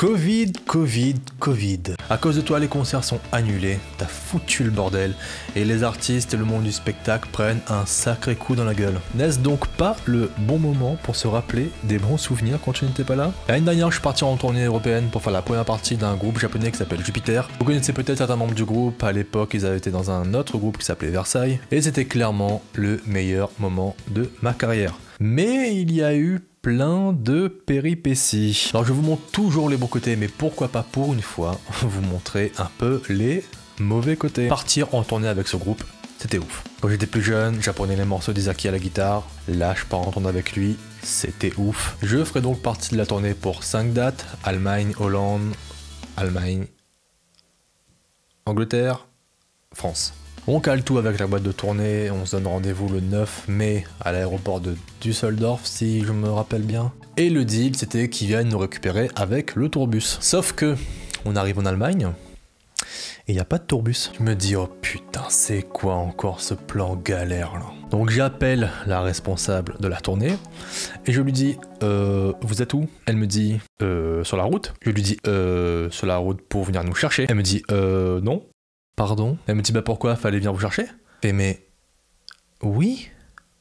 Covid. À cause de toi, les concerts sont annulés, t'as foutu le bordel, et les artistes et le monde du spectacle prennent un sacré coup dans la gueule. N'est-ce donc pas le bon moment pour se rappeler des bons souvenirs quand tu n'étais pas là? L'année dernière, je suis parti en tournée européenne pour faire la première partie d'un groupe japonais qui s'appelle Jupiter. Vous connaissez peut-être certains membres du groupe, à l'époque ils avaient été dans un autre groupe qui s'appelait Versailles, et c'était clairement le meilleur moment de ma carrière. Mais il y a eu plein de péripéties. Alors je vous montre toujours les bons côtés, mais pourquoi pas pour une fois vous montrer un peu les mauvais côtés. Partir en tournée avec ce groupe, c'était ouf. Quand j'étais plus jeune, j'apprenais les morceaux d'Isaki à la guitare. Là, je pars en tournée avec lui, c'était ouf. Je ferai donc partie de la tournée pour 5 dates. Allemagne, Hollande, Allemagne, Angleterre, France. On cale tout avec la boîte de tournée, on se donne rendez-vous le 9 mai à l'aéroport de Düsseldorf si je me rappelle bien. Et le deal c'était qu'ils viennent nous récupérer avec le tourbus. Sauf que on arrive en Allemagne et il n'y a pas de tourbus. Je me dis oh putain c'est quoi encore ce plan galère là. Donc j'appelle la responsable de la tournée et je lui dis vous êtes où? Elle me dit sur la route. Je lui dis sur la route pour venir nous chercher. Elle me dit non. Pardon? Elle me dit bah pourquoi fallait venir vous chercher? Et mais oui.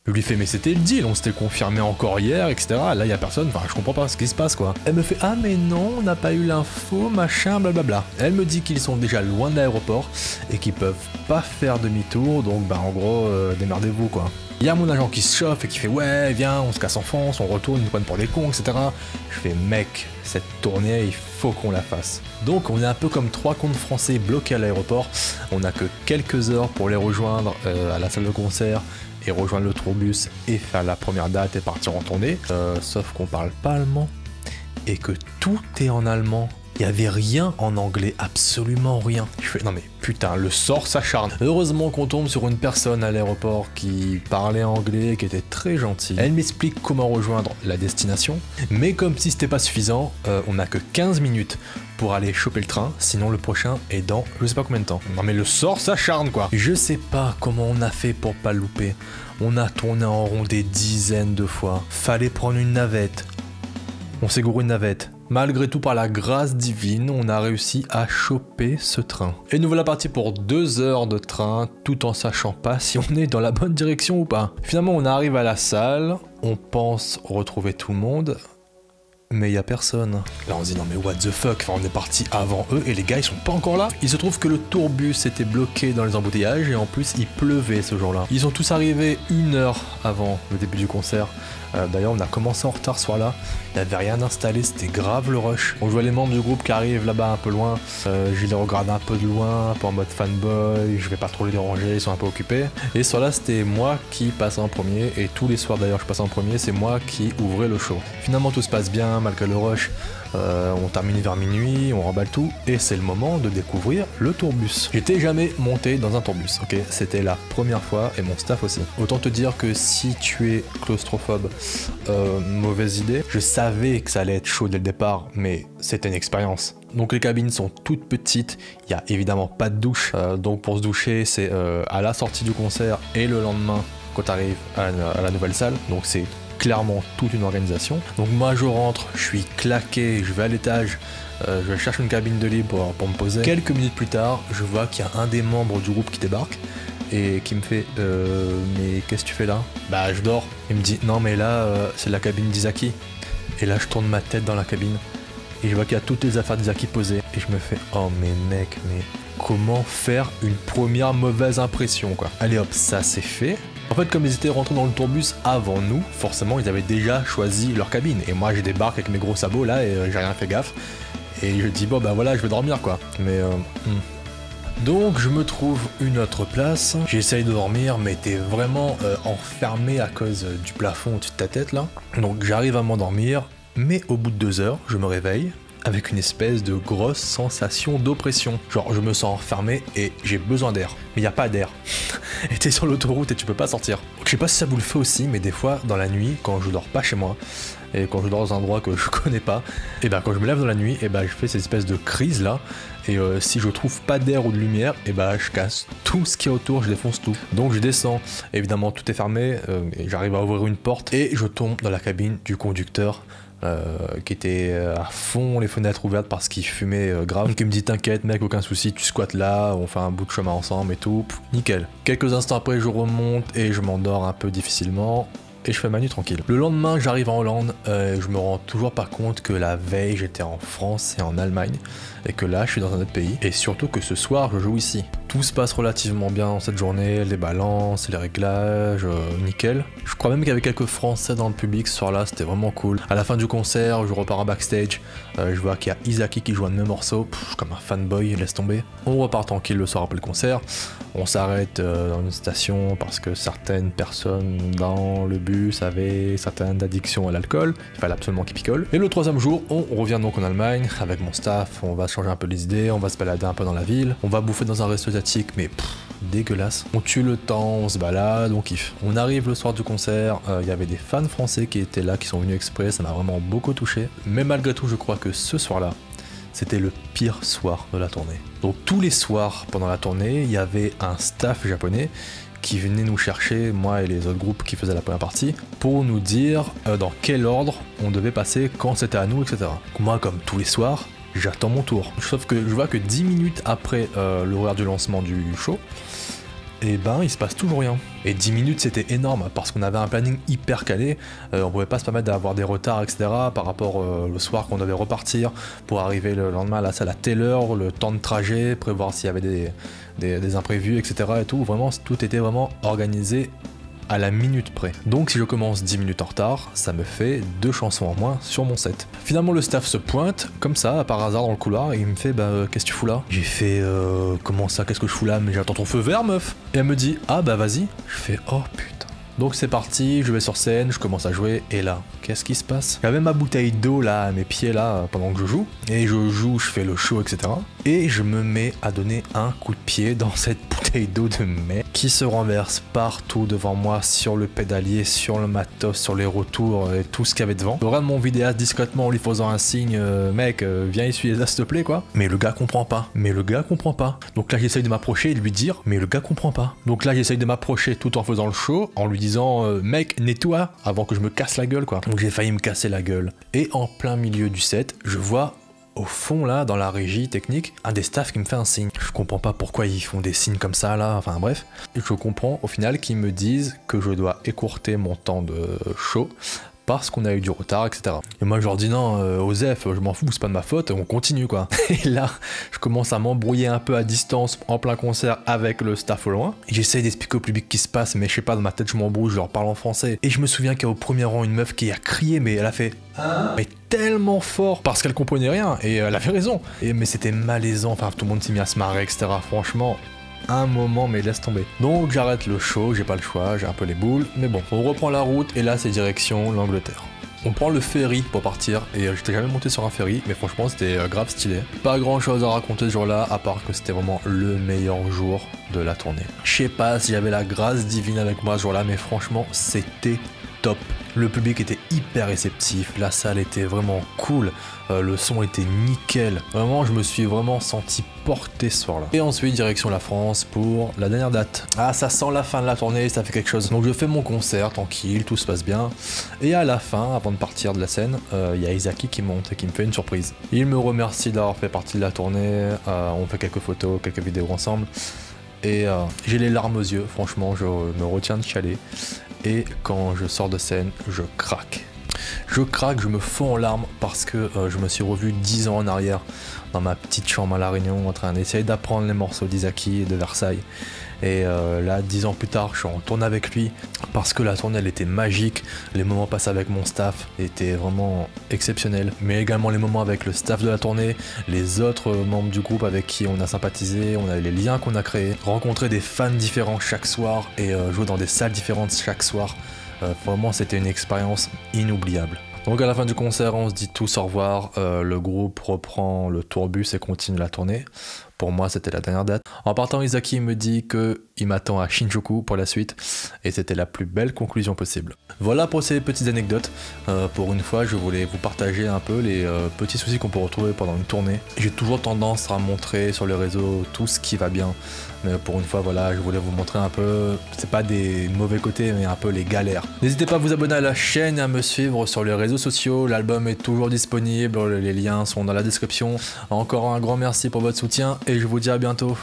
Je lui fais mais c'était le deal, on s'était confirmé encore hier, etc. Là y a personne, enfin je comprends pas ce qui se passe quoi. Elle me fait ah mais non, on n'a pas eu l'info, machin, blablabla. Elle me dit qu'ils sont déjà loin de l'aéroport et qu'ils peuvent pas faire demi-tour, donc bah en gros démerdez-vous quoi. Il y a mon agent qui se chauffe et qui fait ouais viens on se casse en France, on retourne, ils nous prennent pour des cons, etc. Je fais mec, cette tournée il faut qu'on la fasse. Donc on est un peu comme 3 cons français bloqués à l'aéroport, on a que quelques heures pour les rejoindre à la salle de concert et rejoindre le tourbus et faire la première date et partir en tournée. Sauf qu'on parle pas allemand et que tout est en allemand. Il y avait rien en anglais, absolument rien. Je fais non mais putain, le sort s'acharne. Heureusement qu'on tombe sur une personne à l'aéroport qui parlait anglais, qui était très gentille. Elle m'explique comment rejoindre la destination, mais comme si c'était pas suffisant, on a que 15 minutes pour aller choper le train, sinon le prochain est dans je sais pas combien de temps. Non mais le sort s'acharne quoi. Je sais pas comment on a fait pour pas le louper. On a tourné en rond des dizaines de fois. Fallait prendre une navette. On s'est gouré une navette. Malgré tout, par la grâce divine, on a réussi à choper ce train. Et nous voilà partis pour 2 heures de train, tout en sachant pas si on est dans la bonne direction ou pas. Finalement, on arrive à la salle, on pense retrouver tout le monde, mais il y a personne. Là, on se dit non mais what the fuck, enfin, on est parti avant eux et les gars ils sont pas encore là. Il se trouve que le tourbus était bloqué dans les embouteillages et en plus il pleuvait ce jour-là. Ils sont tous arrivés 1 heure avant le début du concert. D'ailleurs on a commencé en retard ce soir-là, il n'y avait rien installé, c'était grave le rush. On voit les membres du groupe qui arrivent là-bas un peu loin, je les regarde un peu de loin, un peu en mode fanboy, je vais pas trop les déranger, ils sont un peu occupés. Et ce soir-là c'était moi qui passais en premier, et tous les soirs d'ailleurs je passais en premier, c'est moi qui ouvrais le show. Finalement tout se passe bien malgré le rush, on termine vers minuit, on remballe tout, et c'est le moment de découvrir le tourbus. J'étais jamais monté dans un tourbus, ok, c'était la première fois, et mon staff aussi. Autant te dire que si tu es claustrophobe, mauvaise idée. Je savais que ça allait être chaud dès le départ, mais c'était une expérience. Donc les cabines sont toutes petites, il n'y a évidemment pas de douche, donc pour se doucher c'est à la sortie du concert et le lendemain quand tu arrives à la nouvelle salle, donc c'est clairement toute une organisation. Donc moi je rentre, je suis claqué, je vais à l'étage, je cherche une cabine de libre pour me poser. Quelques minutes plus tard, je vois qu'il y a un des membres du groupe qui débarque et qui me fait mais qu'est-ce que tu fais là? Bah je dors. Il me dit non mais là c'est la cabine d'Isaki. Et là je tourne ma tête dans la cabine et je vois qu'il y a toutes les affaires d'Isaki posées et je me fais oh mais mec mais comment faire une première mauvaise impression quoi. Allez hop, ça c'est fait. En fait comme ils étaient rentrés dans le tourbus avant nous, forcément ils avaient déjà choisi leur cabine et moi je débarque avec mes gros sabots là et j'ai rien fait gaffe et je dis bon bah voilà je vais dormir quoi. Mais donc je me trouve une autre place, j'essaye de dormir mais t'es vraiment enfermé à cause du plafond au-dessus de ta tête là. Donc j'arrive à m'endormir, mais au bout de 2 heures, je me réveille avec une espèce de grosse sensation d'oppression. Genre je me sens enfermé et j'ai besoin d'air, mais il n'y a pas d'air. Et t'es sur l'autoroute et tu peux pas sortir. Donc, je sais pas si ça vous le fait aussi, mais des fois dans la nuit, quand je dors pas chez moi, et quand je dors dans un endroit que je connais pas, et ben quand je me lève dans la nuit, et ben je fais cette espèce de crise là, et si je trouve pas d'air ou de lumière, et ben je casse tout ce qui est autour, je défonce tout. Donc je descends, évidemment tout est fermé, et j'arrive à ouvrir une porte, et je tombe dans la cabine du conducteur qui était à fond les fenêtres ouvertes parce qu'il fumait grave. Donc il me dit t'inquiète mec, aucun souci, tu squattes là, on fait un bout de chemin ensemble et tout, nickel. Quelques instants après je remonte et je m'endors un peu difficilement. Et je fais ma nuit tranquille. Le lendemain, j'arrive en Hollande, je me rends toujours pas compte que la veille, j'étais en France et en Allemagne, et que là, je suis dans un autre pays, et surtout que ce soir, je joue ici. Tout se passe relativement bien dans cette journée, les balances, les réglages, nickel. Je crois même qu'il y avait quelques Français dans le public ce soir-là, c'était vraiment cool. À la fin du concert, je repars en backstage, je vois qu'il y a Izaki qui joue un de mes morceaux, comme un fanboy, laisse tomber. On repart tranquille le soir après le concert, on s'arrête dans une station parce que certaines personnes dans le bus avaient certaines addictions à l'alcool, il fallait absolument qu'ils picolent. Et le troisième jour, on revient donc en Allemagne avec mon staff, on va changer un peu les idées, on va se balader un peu dans la ville, on va bouffer dans un resto asiatique, mais dégueulasse. On tue le temps, on se balade, on kiffe. On arrive le soir du concert, il y avait des fans français qui étaient là, qui sont venus exprès, ça m'a vraiment beaucoup touché. Mais malgré tout, je crois que ce soir-là, c'était le pire soir de la tournée. Donc tous les soirs pendant la tournée, il y avait un staff japonais qui venait nous chercher, moi et les autres groupes qui faisaient la première partie, pour nous dire dans quel ordre on devait passer quand c'était à nous, etc. Moi, comme tous les soirs, j'attends mon tour. Sauf que je vois que 10 minutes après l'horaire du lancement du show, et ben il se passe toujours rien. Et 10 minutes c'était énorme parce qu'on avait un planning hyper calé, on pouvait pas se permettre d'avoir des retards, etc. par rapport au soir qu'on devait repartir pour arriver le lendemain à la salle à telle heure, le temps de trajet, prévoir s'il y avait des imprévus, etc. et tout. Vraiment, tout était vraiment organisé à la minute près. Donc si je commence 10 minutes en retard, ça me fait 2 chansons en moins sur mon set. Finalement le staff se pointe, comme ça, par hasard dans le couloir, et il me fait qu'est-ce que tu fous là? J'ai fait comment ça, qu'est-ce que je fous là? Mais j'attends ton feu vert meuf. Et elle me dit ah bah vas-y. Je fais oh putain. Donc c'est parti, je vais sur scène, je commence à jouer, et là, qu'est-ce qui se passe? J'avais ma bouteille d'eau là à mes pieds là pendant que je joue, et je joue, je fais le show, etc. Et je me mets à donner un coup de pied dans cette bouteille d'eau de mec qui se renverse partout devant moi, sur le pédalier, sur le matos, sur les retours et tout ce qu'il y avait devant. Je regarde mon vidéaste discrètement en lui faisant un signe, mec, viens essuyer ça s'il te plaît quoi. Mais le gars comprend pas. Donc là j'essaye de m'approcher et de lui dire, mais le gars comprend pas. Donc là j'essaye de m'approcher tout en faisant le show, en lui disant, mec, nettoie avant que je me casse la gueule quoi. Donc j'ai failli me casser la gueule. Et en plein milieu du set, je vois au fond là, dans la régie technique, un des staffs qui me fait un signe. Je comprends pas pourquoi ils font des signes comme ça là, enfin bref. Je comprends au final qu'ils me disent que je dois écourter mon temps de show parce qu'on a eu du retard, etc. Et moi je leur dis non, Osef, je m'en fous, c'est pas de ma faute, on continue quoi. Et là, je commence à m'embrouiller un peu à distance en plein concert avec le staff au loin. J'essaye d'expliquer au public ce qui se passe, mais je sais pas, dans ma tête je m'embrouille, je leur parle en français. Et je me souviens qu'il y a au premier rang une meuf qui a crié, mais elle a fait mais tellement fort parce qu'elle comprenait rien, et elle avait raison. Mais c'était malaisant, enfin tout le monde s'est mis à se marrer, etc. Franchement, un moment, mais laisse tomber. Donc j'arrête le show, j'ai pas le choix, j'ai un peu les boules, mais bon, on reprend la route et là c'est direction l'Angleterre. On prend le ferry pour partir, et j'étais jamais monté sur un ferry, mais franchement c'était grave stylé. Pas grand chose à raconter ce jour-là, à part que c'était vraiment le meilleur jour de la tournée. Je sais pas si j'avais la grâce divine avec moi ce jour-là, mais franchement c'était top. Le public était hyper réceptif, la salle était vraiment cool, le son était nickel. Vraiment, je me suis vraiment senti porté ce soir-là. Et ensuite, direction la France pour la dernière date. Ah, ça sent la fin de la tournée, ça fait quelque chose. Donc je fais mon concert, tranquille, tout se passe bien. Et à la fin, avant de partir de la scène, il y a Izaki qui monte et qui me fait une surprise. Il me remercie d'avoir fait partie de la tournée, on fait quelques photos, quelques vidéos ensemble. Et j'ai les larmes aux yeux, franchement, je me retiens de chialer. Et quand je sors de scène, je craque. Je me fonds en larmes parce que je me suis revu 10 ans en arrière dans ma petite chambre à La Réunion en train d'essayer d'apprendre les morceaux d'Izaki et de Versailles. Et là, 10 ans plus tard, je suis en tournée avec lui parce que la tournée elle était magique. Les moments passés avec mon staff étaient vraiment exceptionnels. Mais également les moments avec le staff de la tournée, les autres membres du groupe avec qui on a sympathisé, on a les liens qu'on a créés, rencontrer des fans différents chaque soir et jouer dans des salles différentes chaque soir. Vraiment, c'était une expérience inoubliable. Donc à la fin du concert, on se dit tous au revoir, le groupe reprend le tourbus et continue la tournée. pour moi c'était la dernière date. En partant, Izaki me dit qu'il m'attend à Shinjuku pour la suite et c'était la plus belle conclusion possible. Voilà pour ces petites anecdotes. Pour une fois, je voulais vous partager un peu les petits soucis qu'on peut retrouver pendant une tournée. J'ai toujours tendance à montrer sur les réseaux tout ce qui va bien. Mais pour une fois, voilà, je voulais vous montrer un peu, c'est pas des mauvais côtés, mais un peu les galères. N'hésitez pas à vous abonner à la chaîne et à me suivre sur les réseaux sociaux. L'album est toujours disponible, les liens sont dans la description. Encore un grand merci pour votre soutien et je vous dis à bientôt.